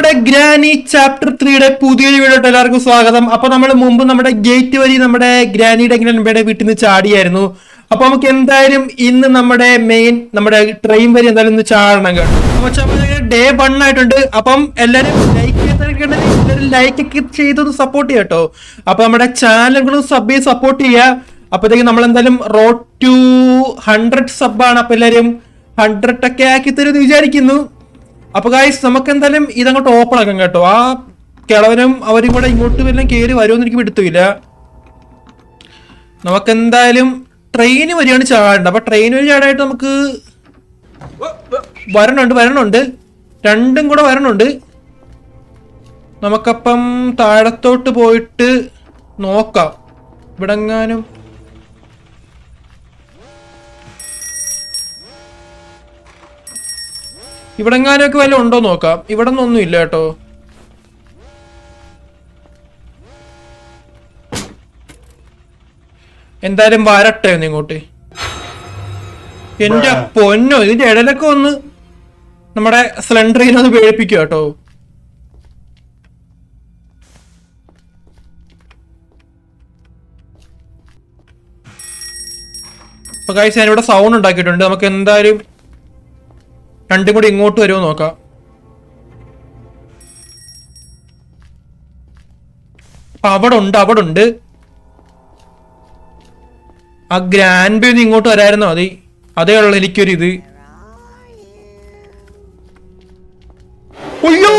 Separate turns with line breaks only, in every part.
നമ്മുടെ granny chapter 3യുടെ പുതിയൊരു വീഡിയോട്ട് എല്ലാവർക്കും സ്വാഗതം. അപ്പൊ നമ്മൾ മുമ്പ് നമ്മുടെ ഗേറ്റ് വഴി നമ്മുടെ ഗ്രാനിയുടെ ഗ്രാൻഡയുടെ വീട്ടിൽ നിന്ന് ചാടിയായിരുന്നു. അപ്പൊ നമുക്ക് എന്തായാലും ഇന്ന് നമ്മുടെ നമ്മുടെ ട്രെയിൻ വഴി എന്തായാലും ഇന്ന് ചാടണം കേട്ടോ. ഡേ 1 ആയിട്ടുണ്ട്. അപ്പം എല്ലാരും ലൈക്ക് ഒക്കെ ചെയ്തൊന്ന് സപ്പോർട്ട് ചെയ്യാം കേട്ടോ. അപ്പൊ നമ്മുടെ ചാനലുകളും സപ്പോർട്ട് ചെയ്യുക. അപ്പത്തേക്ക് നമ്മൾ എന്തായാലും റോഡ് ടു 100 സബാണ്. അപ്പൊ എല്ലാരും 100 ഒക്കെ ആക്കി തരുമെന്ന് വിചാരിക്കുന്നു. അപ്പൊ ഗായ്സ് നമുക്ക് എന്തായാലും ഇതങ്ങോട്ട് ഓപ്പൺ ആക്കാം കേട്ടോ. ആ കിളവനും അവരും കൂടെ ഇങ്ങോട്ട് വല്ലതും കയറി വരുമെന്ന് എനിക്ക് പിടുത്തില്ല. നമുക്ക് എന്തായാലും ട്രെയിന് വരികയാണ് ചാടേണ്ടത്. അപ്പൊ ട്രെയിൻ വഴി ചാടായിട്ട് നമുക്ക് വരണുണ്ട് രണ്ടും കൂടെ വരണുണ്ട്. നമുക്കപ്പം താഴത്തോട്ട് പോയിട്ട് നോക്കാം ഇവിടെങ്ങാനും. ഇവിടെങ്ങാനൊക്കെ വല്ല ഉണ്ടോ നോക്കാം. ഇവിടെ ഒന്നും ഇല്ല കേട്ടോ. എന്തായാലും വരട്ടെ ഒന്ന് ഇങ്ങോട്ട്. എന്റെ പൊന്നോ, ഇതിന്റെ ഇടയിലൊക്കെ ഒന്ന് നമ്മുടെ സിലിണ്ടറിനെ ഒന്ന് പേടിപ്പിക്കുക കേട്ടോ. അപ്പൊ ഗൈസ് ഞാനിവിടെ സൗണ്ട് ഉണ്ടാക്കിയിട്ടുണ്ട്. നമുക്ക് എന്തായാലും രണ്ടും കൂടി ഇങ്ങോട്ട് വരുമോ നോക്കാം. അവിടെ ഉണ്ട്. ആ ഗ്രാൻഡ് ബേ ഇങ്ങോട്ട് വരായിരുന്നോ? അതേ ഉള്ളു എനിക്കൊരു ഇത്. അയ്യോ,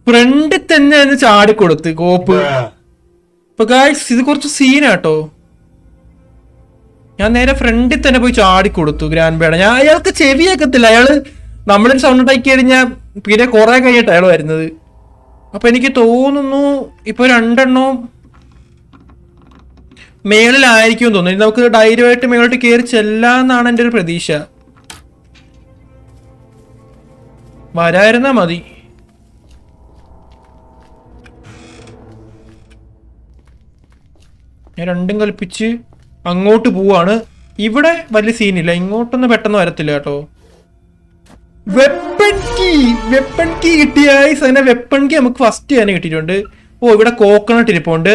ഫ്രണ്ടിൽ തന്നെ ചാടിക്കൊടുത്ത് കോപ്പ്. ഇപ്പൊ ഗായ്സ് ഇത് കുറച്ച് സീനാട്ടോ. ഞാൻ നേരെ ഫ്രണ്ടിൽ തന്നെ പോയി ചാടിക്കൊടുത്തു ഗ്രാൻഡ് ബേഡ. അയാൾക്ക് ചെവി കേൾക്കത്തില്ല. അയാള് നമ്മളൊരു സൗണ്ട് ഉണ്ടാക്കി കഴിഞ്ഞാൽ പിന്നെ കുറെ കഴിഞ്ഞിട്ട് അയാൾ വരുന്നത്. അപ്പൊ എനിക്ക് തോന്നുന്നു ഇപ്പൊ 2 മേളിലായിരിക്കും തോന്നുന്നു. നമുക്ക് ധൈര്യമായിട്ട് മേളോട്ട് കയറി ചെല്ലാന്നാണ് എൻ്റെ ഒരു പ്രതീക്ഷ. വരായിരുന്നാ മതി. ഞാൻ രണ്ടും കൽപ്പിച്ച് അങ്ങോട്ട് പോവാണ്. ഇവിടെ വലിയ സീനില്ല. ഇങ്ങോട്ടൊന്നും പെട്ടെന്ന് വരത്തില്ല കേട്ടോ. വെപ്പൺ കീ കിട്ടിയ അങ്ങനെ വെപ്പൺ കീ നമുക്ക് ഫസ്റ്റ് തന്നെ കിട്ടിയിട്ടുണ്ട്. ഓ, ഇവിടെ കോക്കനട്ട് ഇരിപ്പുണ്ട്.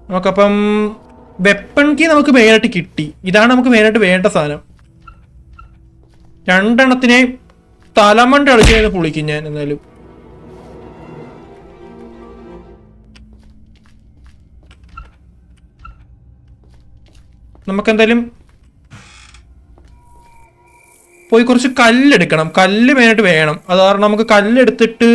നമുക്കപ്പം വെപ്പൺ കീ നമുക്ക് മെയിനായിട്ട് കിട്ടി. ഇതാണ് നമുക്ക് മെയിനായിട്ട് വേണ്ട സാധനം. 2 തലമണ്ട അടിച്ചു പൊളിക്കും ഞാൻ എന്തായാലും. നമുക്കെന്തായാലും പോയി കുറച്ച് കല്ലെടുക്കണം. കല്ല് മെയിനായിട്ട് വേണം. അത് കാരണം നമുക്ക് കല്ലെടുത്തിട്ട്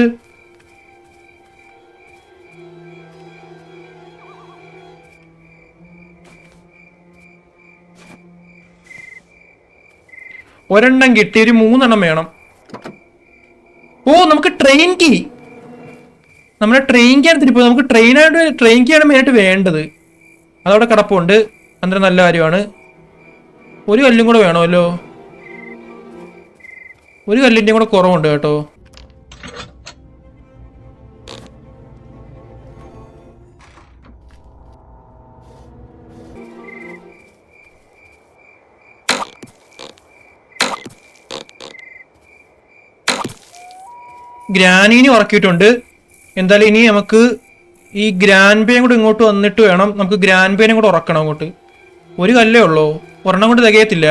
ഒരെണ്ണം കിട്ടി. ഒരു 3 വേണം. ഓ, നമുക്ക് ട്രെയിൻ കീ. നമ്മുടെ ട്രെയിൻ കീ ആണ് തിരിപ്പോ. നമുക്ക് ട്രെയിൻ കീ ആണ് മെയിനായിട്ട് വേണ്ടത്. അതവിടെ കിടപ്പുണ്ട്. അന്നേരം നല്ല കാര്യമാണ്. ഒരു കല്ലും കൂടെ വേണമല്ലോ. ഒരു കല്ലിൻ്റെയും കൂടെ കുറവുണ്ട് കേട്ടോ. ഗ്രാനീനെ ഉറക്കിയിട്ടുണ്ട്. എന്തായാലും ഇനി നമുക്ക് ഈ ഗ്രാൻഡ് ബേയും കൂടെ ഇങ്ങോട്ട് വന്നിട്ട് വേണം. നമുക്ക് ഗ്രാൻഡ് ബേനെ കൂടെ ഉറക്കണം അങ്ങോട്ട്. ഒരു കല്ലേ ഉള്ളൂ. ഒരെണ്ണം കൊണ്ട് തികയത്തില്ല.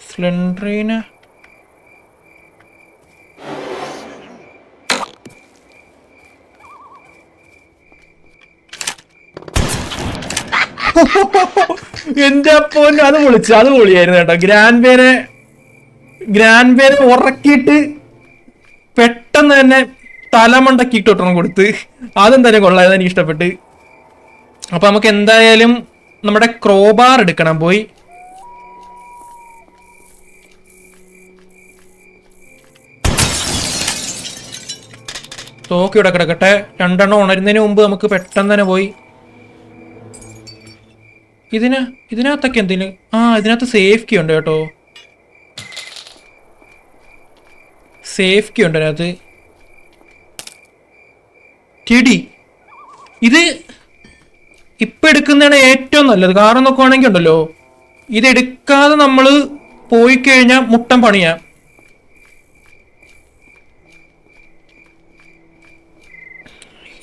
സിലിണ്ടറിന് എന്റെ അപ്പോന് അത് പൊളിയായിരുന്നു കേട്ടോ. ഗ്രാൻഡ് ബേനെ ഉറക്കിയിട്ട് പെട്ടെന്ന് തന്നെ തലമണ്ടക്കിട്ട് ഒട്ടണം കൊടുത്ത്. അതെന്തായാലും കൊള്ളായത്, എനിക്ക് ഇഷ്ടപ്പെട്ട്. അപ്പൊ നമുക്ക് എന്തായാലും നമ്മുടെ ക്രോബാർ എടുക്കണം. പോയി തോക്കി ഇവിടെ കിടക്കട്ടെ. 2 ഉണരുന്നതിന് മുമ്പ് നമുക്ക് പെട്ടെന്ന് തന്നെ പോയി ഇതിനകത്തൊക്കെ എന്തെങ്കിലും. ഇതിനകത്ത് സേഫ് കീ ഉണ്ട് കേട്ടോ. സേഫ് കീ ഉണ്ട് അതിനകത്ത്. ടി ഇത് ഇപ്പൊ എടുക്കുന്നതാണ് ഏറ്റവും നല്ലത്. കാരണം നോക്കുവാണെങ്കിൽ ഉണ്ടല്ലോ, ഇതെടുക്കാതെ നമ്മൾ പോയി കഴിഞ്ഞാൽ മുട്ടം പണിയാ.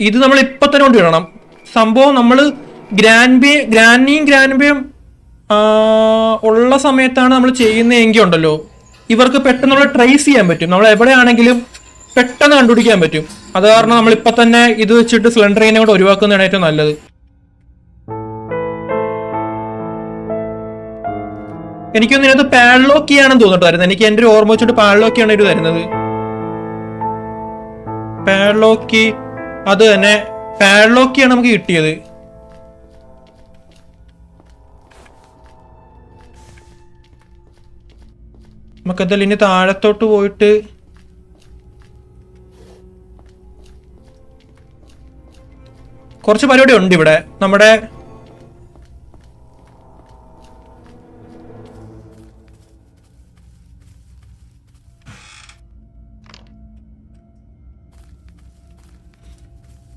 ഇത് നമ്മൾ ഇപ്പൊ തന്നെ കൊണ്ടുവരണം. സംഭവം നമ്മൾ ഗ്രാൻഡിയും ഉള്ള സമയത്താണ് നമ്മൾ ചെയ്യുന്നതെങ്കിൽ ഉണ്ടല്ലോ, ഇവർക്ക് പെട്ടെന്ന് നമ്മൾ ട്രേസ് ചെയ്യാൻ പറ്റും. നമ്മൾ എവിടെയാണെങ്കിലും പെട്ടെന്ന് കണ്ടുപിടിക്കാൻ പറ്റും. അത് കാരണം നമ്മൾ ഇപ്പൊ തന്നെ ഇത് വെച്ചിട്ട് സ്ലെൻഡറിനെ കൂടെ ഒഴിവാക്കുന്നതാണ് ഏറ്റവും നല്ലത്. എനിക്കൊന്നും ഇതിനകത്ത് പാഡ്ലോക്ക് ചെയ്യാണെന്ന് തോന്നിട്ടായിരുന്നു. എനിക്ക് എന്റെ ഒരു ഓർമ്മ വെച്ചിട്ട് പാഡ്ലോക്കിയാണ് ഇത് തരുന്നത്. പാഡ്ലോക്ക്, അത് തന്നെ പാഡ്ലോക്കിയാണ് നമുക്ക് കിട്ടിയത്. നമുക്കെന്തായാലും ഇനി താഴത്തോട്ട് പോയിട്ട് കുറച്ച് പരിപാടി ഉണ്ട് ഇവിടെ. നമ്മുടെ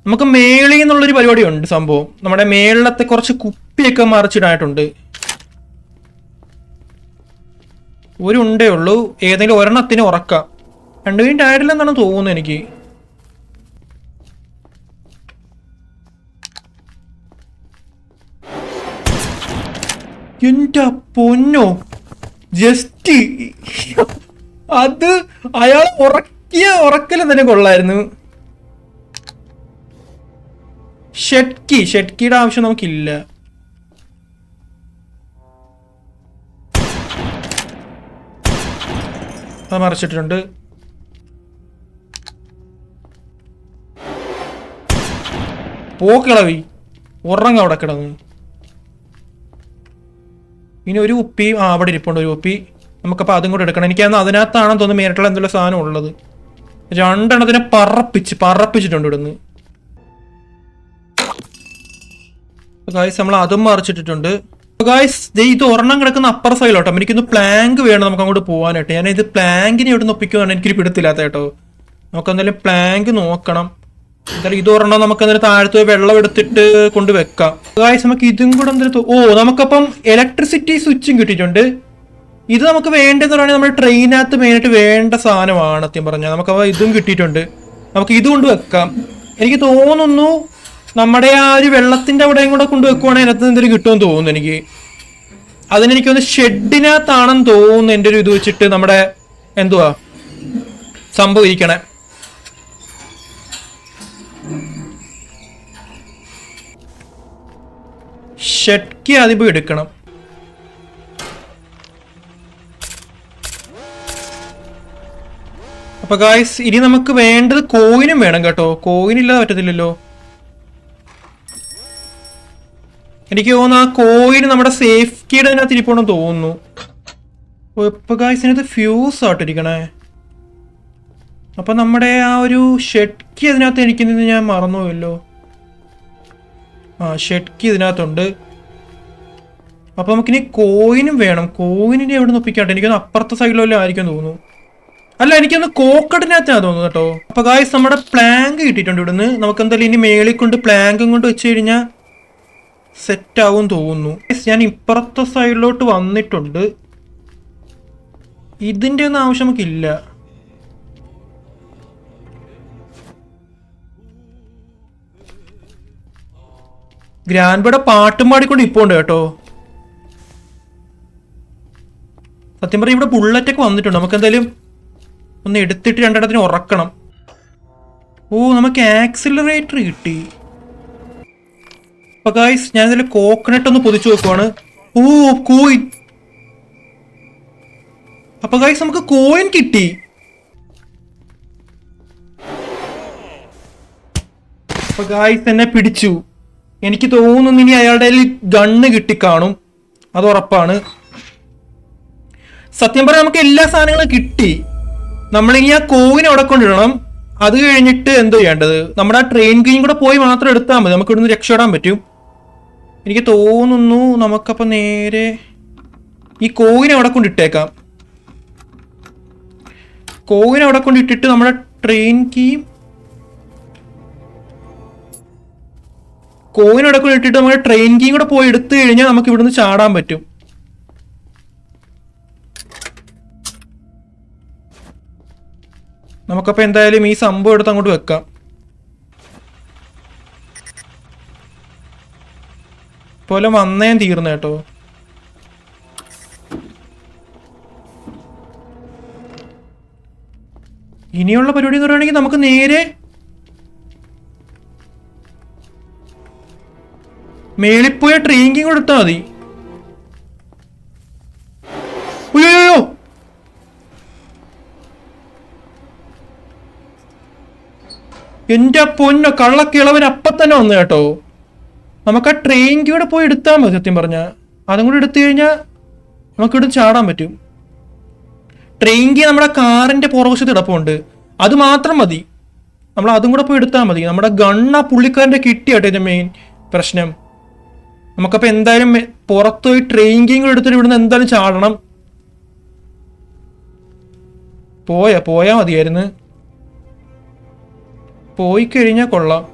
നമുക്ക് മേളിൽ നിന്നുള്ളൊരു പരിപാടി ഉണ്ട്. സംഭവം നമ്മുടെ മേളിലത്തെ കുറച്ച് കുപ്പിയൊക്കെ മറിച്ചിടാനായിട്ടുണ്ട്. ഒരു ഉണ്ടേ ഉള്ളൂ. ഏതെങ്കിലും ഒരെണ്ണത്തിന് ഉറക്കാം. 2 മിനിറ്റ് ആയിട്ടില്ലെന്നാണ് തോന്നുന്നത് എനിക്ക്. എന്റെ പൊന്നോ, ജസ്റ്റ് അത് അയാൾ ഉറക്കലും തന്നെ കൊള്ളായിരുന്നു. ഷെഡ്കിയുടെ ആവശ്യം നമുക്കില്ല. അത് മറിച്ചിട്ടുണ്ട്. പോക്കിളവി ഉറങ്ങ അവിടെ കിടന്ന്. ഇനി ഒരു കുപ്പി അവിടെ ഇരിപ്പുണ്ട്. ഒരു കുപ്പി നമുക്കപ്പോൾ അതും കൂടെ എടുക്കണം. എനിക്കന്ന് അതിനകത്താണെന്ന് തോന്നുന്നു മേരിട്ടുള്ള എന്തെങ്കിലും സാധനം ഉള്ളത്. 2 എണ്ണത്തിനെ പറപ്പിച്ചിട്ടുണ്ട് ഇവിടുന്ന്. ഗായ്സ് നമ്മൾ അതും മറിച്ചിട്ടിട്ടുണ്ട്. ഗായ്സ് ഇത് ഒരെണ്ണം കിടക്കുന്ന അപ്പർ സൈഡിലോട്ടോ. എനിക്കൊന്ന് പ്ലാങ്ക് വേണം നമുക്ക് അങ്ങോട്ട് പോകാനായിട്ട്. ഞാൻ ഇത് പ്ലാങ്കിനെ എവിടെ നിന്ന് ഒപ്പിക്കുവാണ് എനിക്കൊരു പിടുത്തില്ലാത്ത കേട്ടോ. നമുക്ക് എന്തായാലും പ്ലാങ്ക് നോക്കണം. എന്തായാലും ഇത് ഒരെണ്ണം നമുക്ക് എന്തായാലും താഴത്ത് വെള്ളം എടുത്തിട്ട് കൊണ്ട് വെക്കാം. ഗായ്സ് നമുക്ക് ഇതും കൂടെ എന്തായാലും നമുക്കപ്പം ഇലക്ട്രിസിറ്റി സ്വിച്ചും കിട്ടിയിട്ടുണ്ട്. ഇത് നമുക്ക് വേണ്ടതെന്ന് പറയുന്നത് നമ്മുടെ ട്രെയിനകത്ത് മെയിനായിട്ട് വേണ്ട സാധനമാണ് സത്യം പറഞ്ഞാൽ. നമുക്കപ്പോൾ ഇതും കിട്ടിയിട്ടുണ്ട്. നമുക്ക് ഇത് കൊണ്ട് വെക്കാം. എനിക്ക് തോന്നുന്നു നമ്മുടെ ആ ഒരു വെള്ളത്തിന്റെ അവിടെയും കൂടെ കൊണ്ടുവെക്കുവാണെങ്കിൽ അതിനകത്ത് എന്തെങ്കിലും കിട്ടുമെന്ന് തോന്നുന്നു എനിക്ക്. അതിനെനിക്കൊന്ന് ഷെഡിനകത്താണെന്ന് തോന്നുന്നു. എൻ്റെ ഒരു ഇത് വെച്ചിട്ട് നമ്മുടെ എന്തുവാ സംഭവം ഇരിക്കണേ. ഷെഡ്ക്ക് ആദ്യം പോയി എടുക്കണം. അപ്പൊ ഗായ്സ് ഇനി നമുക്ക് വേണ്ടത് കോയിനും വേണം കേട്ടോ. കോയിൻ ഇല്ലാതെ പറ്റത്തില്ലല്ലോ. എനിക്ക് തോന്നുന്നു ആ കോയിൻ നമ്മുടെ സേഫ്റ്റിയുടെ അതിനകത്ത് ഇരിപ്പുണ്ടെന്ന് തോന്നുന്നു. ഇപ്പൊ ഗായ്സ് ഇതിനകത്ത് ഫ്യൂസ് ആയിട്ടിരിക്കണേ. അപ്പൊ നമ്മുടെ ആ ഒരു ഷെഡ്ക്ക് അതിനകത്ത് ഇരിക്കുന്നത് ഞാൻ മറന്നുപോയല്ലോ. ഷെഡ്ക്ക് ഇതിനകത്തുണ്ട്. അപ്പൊ നമുക്കിനി കോയിനും വേണം. കോയിനിനെ എവിടെ നിന്ന് ഒപ്പിക്കാട്ടെ. എനിക്കൊന്ന് അപ്പുറത്തെ സൈഡിലെല്ലാം ആയിരിക്കും തോന്നുന്നു. അല്ല, എനിക്കൊന്ന് കോക്കട്ടിനകത്താണ് തോന്നുന്നു കേട്ടോ. അപ്പൊ ഗായ്സ് നമ്മുടെ പ്ലാങ്ക് കിട്ടിയിട്ടുണ്ട് ഇവിടുന്ന്. നമുക്ക് എന്തായാലും ഇനി മേളിൽ കൊണ്ട് പ്ലാങ്കും കൊണ്ട് വെച്ച് കഴിഞ്ഞാൽ സെറ്റ് ആവും തോന്നുന്നു. ഞാൻ ഇപ്പുറത്തെ സൈഡിലോട്ട് വന്നിട്ടുണ്ട്. ഇതിന്റെ ഒന്നും ആവശ്യം നമുക്കില്ല. ഗ്രാൻഡ്ബയുടെ പാട്ടും പാടിക്കൊണ്ട് ഇപ്പോൾ ഉണ്ട് കേട്ടോ. സത്യം പറഞ്ഞാൽ ഇവിടെ ബുള്ളറ്റൊക്കെ വന്നിട്ടുണ്ട്. നമുക്ക് എന്തായാലും ഒന്ന് എടുത്തിട്ട് 2 എണ്ണത്തിന് ഉറക്കണം. നമുക്ക് ആക്സിലറേറ്റർ കിട്ടി. അപ്പൊ ഗായ്സ് ഞാൻ ഇതിൽ കോക്കനട്ട് ഒന്ന് പൊതിച്ചു വെക്കുവാണ്. കോയിൻ. അപ്പൊ ഗായ്സ് നമുക്ക് കോയിൻ കിട്ടി. അപ്പൊ ഗായ്സ് എന്നെ പിടിച്ചു. എനിക്ക് തോന്നുന്നു ഇനി അയാളുടെ ഗണ്ണ് കിട്ടിക്കാണും. അത് ഉറപ്പാണ്. സത്യം പറഞ്ഞാൽ നമുക്ക് എല്ലാ സാധനങ്ങളും കിട്ടി. നമ്മളിനി ആ കോയിൻ അവിടെ കൊണ്ടിടണം. അത് കഴിഞ്ഞിട്ട് എന്തോ ചെയ്യേണ്ടത്, നമ്മുടെ ആ ട്രെയിൻ കീയും കൂടെ പോയി മാത്രം എടുത്താൽ മതി. നമുക്ക് ഇവിടുന്ന് രക്ഷപ്പെടാൻ പറ്റും. എനിക്ക് തോന്നുന്നു നമുക്കപ്പോൾ നേരെ ഈ കോയിൻ അവിടെ കൊണ്ടിട്ടേക്കാം. കോയിൻ അവിടെ കൊണ്ടിട്ടിട്ട് നമ്മുടെ ട്രെയിൻ കീ കോയിൻ ഇടക്കൂടെ ഇട്ടിട്ട് നമുക്ക് ട്രെയിൻ കീയും കൂടെ പോയി എടുത്തു കഴിഞ്ഞാൽ നമുക്ക് ഇവിടുന്ന് ചാടാൻ പറ്റും. നമുക്കപ്പോൾ എന്തായാലും ഈ സംഭവം എടുത്ത് അങ്ങോട്ട് വെക്കാം. പോലെ വന്നേ തീർന്നു കേട്ടോ. ഇനിയുള്ള പരിപാടി എന്ന് പറയുകയാണെങ്കിൽ നമുക്ക് നേരെ മേളിപ്പോയ ട്രെയിനിങ് കൂടെ എടുത്താൽ മതി. അയ്യോ എന്റെ പൊന്നോ, കള്ളക്കിളവൻ അപ്പം തന്നെ വന്നു കേട്ടോ. നമുക്ക് ആ ട്രെയിൻ കൂടെ പോയി എടുത്താൽ മതി. സത്യം പറഞ്ഞാൽ അതും കൂടെ എടുത്തു കഴിഞ്ഞാൽ നമുക്കിവിടെ ചാടാൻ പറ്റും. ട്രെയിൻ കീ നമ്മുടെ കാറിന്റെ പുറവശത്ത് കിടപ്പുണ്ട്, അത് മാത്രം മതി. നമ്മൾ അതും കൂടെ പോയി എടുത്താൽ മതി. നമ്മുടെ ഗണ്ണ പുള്ളിക്കാരൻ്റെ കിട്ടിയാട്ടോ ഇത് മെയിൻ പ്രശ്നം. നമുക്കപ്പോൾ എന്തായാലും പുറത്തുപോയി ട്രെയിൻ കീയും കൂടെ എടുത്തിട്ട് ഇവിടുന്ന് എന്തായാലും ചാടണം. പോയാ മതിയായിരുന്നു. പോയി കഴിഞ്ഞാൽ കൊള്ളാം.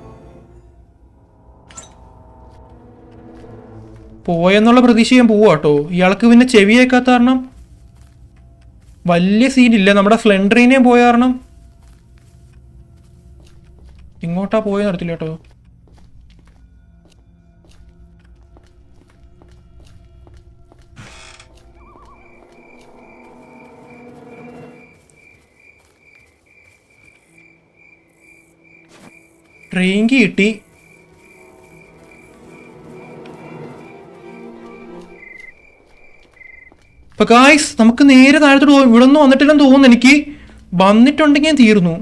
പോയെന്നുള്ള പ്രതീക്ഷ ഞാൻ പോവാട്ടോ. ഇയാൾക്ക് പിന്നെ ചെവി കേൾക്കാത്ത കാരണം വലിയ സീനില്ല. നമ്മുടെ സ്ലെൻഡറിനെയും പോയ കാരണം ഇങ്ങോട്ടാ പോയി നടത്തില്ല കേട്ടോ. ട്രെയിൻ കിട്ടി. അപ്പൊ ഗായ്സ് നമുക്ക് നേരെ താഴത്തോട്ട് പോകും. ഇവിടെ ഒന്നും വന്നിട്ടില്ലെന്ന് തോന്നുന്നു എനിക്ക്. വന്നിട്ടുണ്ടെങ്കിൽ തീർന്നു.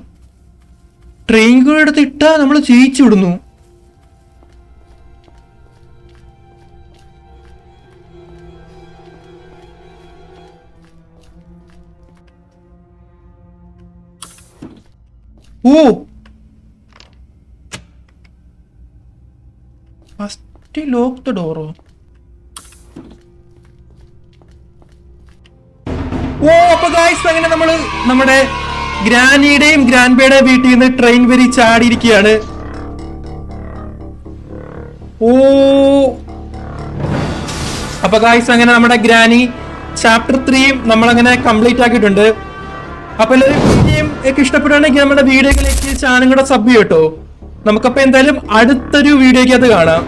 ട്രെയിൻ കൂടെ എടുത്ത് ഇട്ടാ നമ്മൾ ജയിച്ചു വിടുന്നു. ഓ ഫസ്റ്റ് ലോക്ക് ദ ഡോറോ. ഓ അപ്പൊ ഗായ്സ് അങ്ങനെ നമ്മള് നമ്മുടെ ഗ്രാനിയുടെയും ഗ്രാൻഡ്ബയുടെയും വീട്ടിൽ നിന്ന് ട്രെയിൻ വരി ചാടിയിരിക്കുകയാണ്. ഓ അപ്പൊ ഗായ്സ് അങ്ങനെ നമ്മുടെ ഗ്രാനി ചാപ്റ്റർ 3 നമ്മളങ്ങനെ കംപ്ലീറ്റ് ആക്കിയിട്ടുണ്ട്. അപ്പൊ എല്ലാവരും വീഡിയോ ഒക്കെ ഇഷ്ടപ്പെടുകയാണെങ്കിൽ നമ്മുടെ വീഡിയോയിലേക്ക് ചാനൽ കൂടെ സബ് ചെയ്യട്ടോ. നമുക്കപ്പോ എന്തായാലും അടുത്തൊരു വീഡിയോയ്ക്ക് അത് കാണാം.